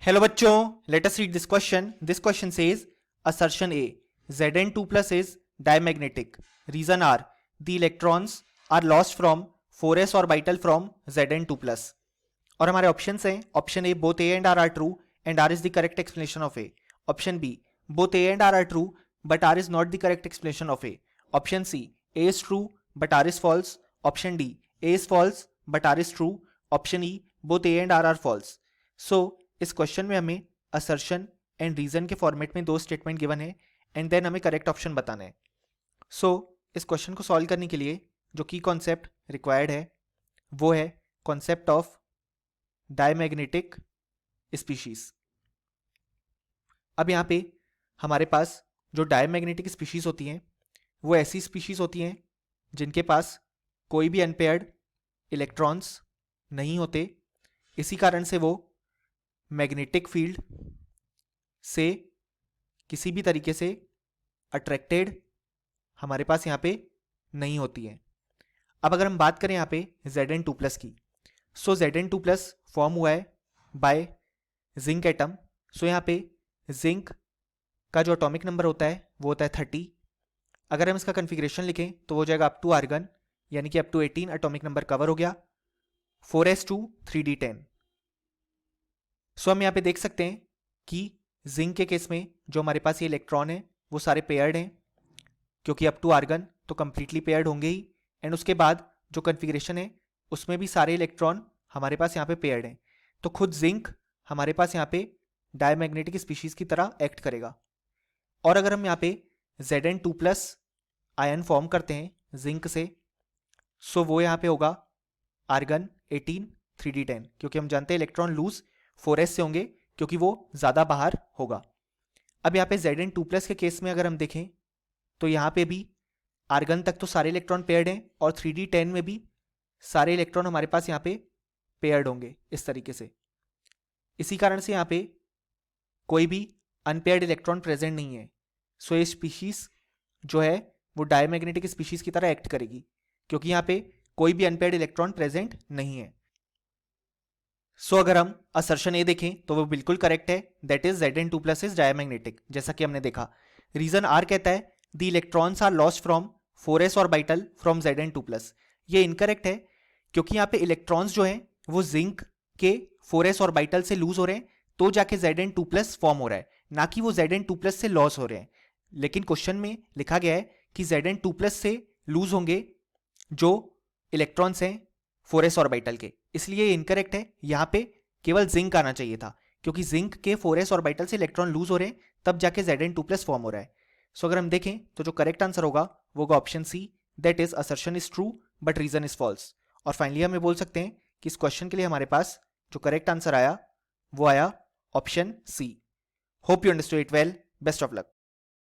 Hello बच्चों, let us read this question. This question says assertion A, Zn2 plus is diamagnetic. Reason R, the electrons are lost from 4s orbital from Zn2 plus. और हमारे options हैं. Option A, both A and R true and R is the correct explanation of A. Option B, both A and R true but R is not the correct explanation of A. Option C, A is true but R is false. Option D, A is false but R is true. Option E, both A and R false. So इस question में हमें assertion and reason के format में दो statement given है and then हमें correct option बताना है. सो इस क्वेश्चन को सॉल्व करने के लिए जो की कॉन्सेप्ट रिक्वायर्ड है वो है कॉन्सेप्ट ऑफ डायमैग्नेटिक स्पीशीज. अब यहाँ पे हमारे पास जो डायमैग्नेटिक स्पीशीज होती हैं वो ऐसी स्पीशीज होती हैं जिनके पास कोई भी अनपेयर्ड इलेक्ट्रॉन्स नहीं होते. इसी कारण से वो मैग्नेटिक फील्ड से किसी भी तरीके से अट्रैक्टेड हमारे पास यहाँ पे नहीं होती है. अब अगर हम बात करें यहाँ पे Zn2 प्लस की, सो Zn2 प्लस फॉर्म हुआ है बाय जिंक एटम. सो यहाँ पे जिंक का जो एटॉमिक नंबर होता है वो होता है 30. अगर हम इसका कन्फिग्रेशन लिखें तो वो हो जाएगा अप टू आर्गन, यानी कि up to 18 atomic number cover हो गया. 4s2 3d10. सो हम यहाँ पे देख सकते हैं कि जिंक के केस में जो हमारे पास ये इलेक्ट्रॉन है वो सारे पेयर्ड हैं, क्योंकि अप टू आर्गन तो कंप्लीटली पेयर्ड होंगे ही. एंड उसके बाद जो कन्फिग्रेशन है उसमें भी सारे इलेक्ट्रॉन हमारे पास यहाँ पे पेयर्ड हैं. तो खुद जिंक हमारे पास यहाँ पे डायमैग्नेटिक स्पीशीज की तरह एक्ट करेगा. और अगर हम यहाँ पे Zn2 प्लस आयन फॉर्म करते हैं जिंक से, सो वो यहाँ पे होगा आर्गन 18 3d10, क्योंकि हम जानते हैं इलेक्ट्रॉन लूज 4s से होंगे क्योंकि वो ज़्यादा बाहर होगा. अब यहाँ पे Zn2 प्लस के केस में अगर हम देखें तो यहाँ पे भी आर्गन तक तो सारे इलेक्ट्रॉन पेयर्ड हैं और 3d10 में भी सारे इलेक्ट्रॉन हमारे पास यहाँ पे पेयर्ड होंगे इस तरीके से. इसी कारण से यहाँ पे कोई भी अनपेयर्ड इलेक्ट्रॉन प्रेजेंट नहीं है. सो ये स्पीशीज जो है वो डायमैग्नेटिक स्पीशीज की तरह एक्ट करेगी क्योंकि यहाँ पे कोई भी अनपेयर्ड इलेक्ट्रॉन प्रेजेंट नहीं है. सो अगर हम असर्शन ए देखें तो वो बिल्कुल करेक्ट है, that is Zn2 plus is diamagnetic, जैसा कि हमने देखा. रीजन आर कहता है the electrons are lost from 4s orbital from Zn2 plus. ये इनकरेक्ट है क्योंकि यहाँ पे इलेक्ट्रॉन्स जो हैं वो जिंक के 4s ऑर्बिटल से लूज हो रहे हैं तो जाके Zn2 प्लस फॉर्म हो रहा है, ना कि वो Zn2 प्लस से लॉस हो रहे हैं. लेकिन क्वेश्चन में लिखा गया है कि Zn2 प्लस से लूज होंगे जो इलेक्ट्रॉन्स हैं 4s ऑर्बिटल के, इसलिए ये इनकरेक्ट है. यहाँ पे केवल जिंक आना चाहिए था क्योंकि जिंक के 4s ऑर्बिटल से इलेक्ट्रॉन लूज हो रहे हैं तब जाके Zn2 प्लस फॉर्म हो रहा है. सो अगर हम देखें तो जो करेक्ट आंसर होगा वो होगा option C, that is assertion is true but reason is false. और फाइनली हमें बोल सकते हैं कि इस क्वेश्चन के लिए हमारे पास जो करेक्ट आंसर आया वो आया option C. Hope you understood it well. Best of luck.